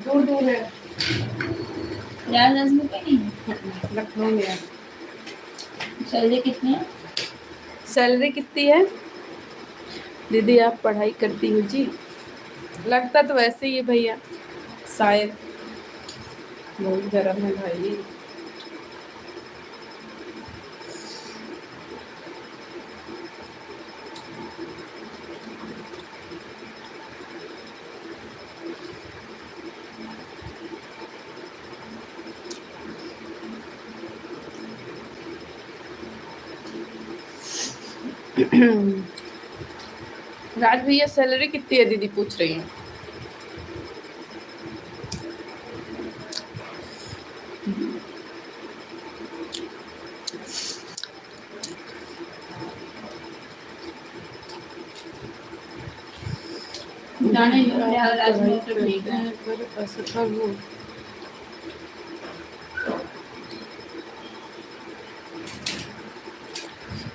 दूर दूर है यार नजमी पे नहीं है। लखनऊ में है। सैलरी कितनी है? सैलरी कितनी है दीदी? आप पढ़ाई करती हो जी? लगता तो वैसे ही है भैया, शायद। बहुत गर्म है भाई। राज भैया सैलरी कितनी है दीदी पूछ रही हैं। जाने दो, आप प्रयागराज पढ़ाई में तो ठीक करते है। हैं पर असफल हो।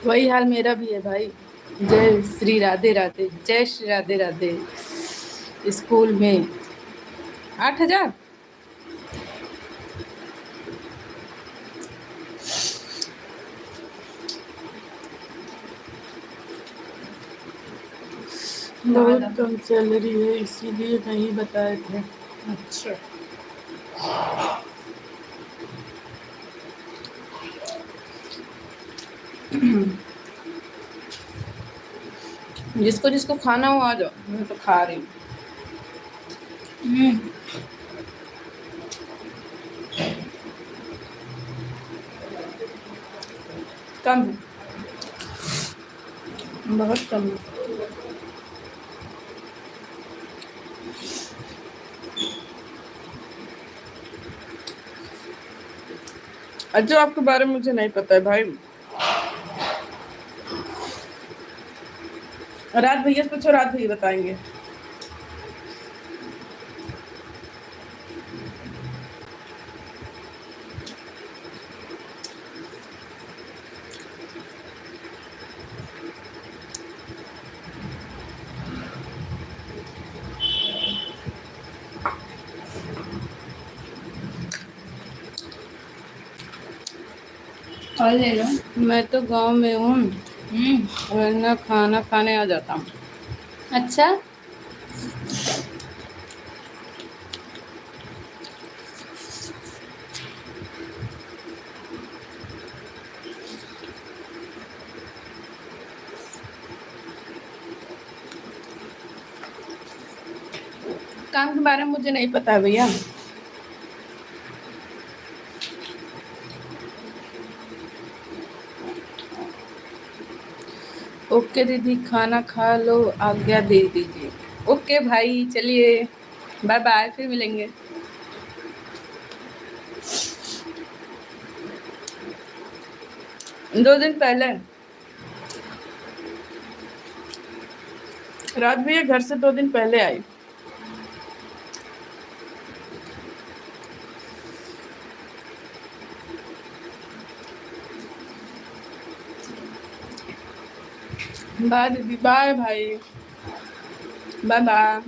वही हाल मेरा भी है भाई। जय श्री राधे राधे, जय श्री राधे राधे। स्कूल में 8,000। बहुत कम सैलरी है इसीलिए नहीं बताए थे। अच्छा। जिसको जिसको खाना हो आ जाओ, मैं तो खा रही हूँ। कम है, बहुत कम है। जो आपके बारे में मुझे नहीं पता है भाई। रात भैया से पूछो, रात भैया बताएंगे। और ले लो। मैं तो गांव में हूँ, वरना खाना खाने आ जाता हूँ। अच्छा, काम के बारे में मुझे नहीं पता है भैया। ओके दीदी, खाना खा लो, आज्ञा दे दीजिए। ओके भाई, चलिए बाय बाय, फिर मिलेंगे। दो दिन पहले रात भैया घर से 2 दिन पहले आई। बाय दीदी, बाय भाई, बाय बाय।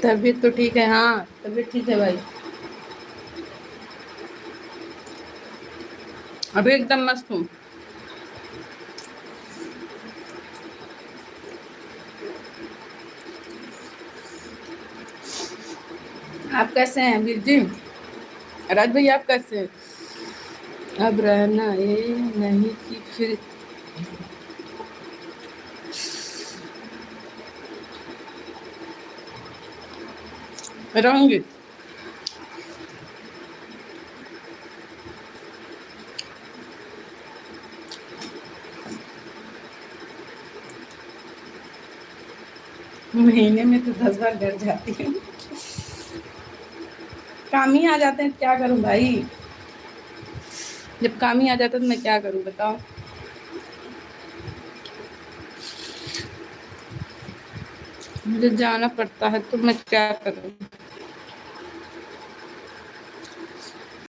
तबीयत तो ठीक है? हाँ तबीयत ठीक है भाई, अभी एकदम मस्त हूँ। आप कैसे हैं वीर जी? राज भैया आप कैसे हैं? अब रहना ये नहीं कि फिर रहूंगी। महीने में तो 10 बार घर जाती हूँ। काम ही आ जाते हैं, क्या करूं भाई? जब काम ही आ जाता है तो मैं क्या करूं बताओ? मुझे जाना पड़ता है तो मैं क्या करूं?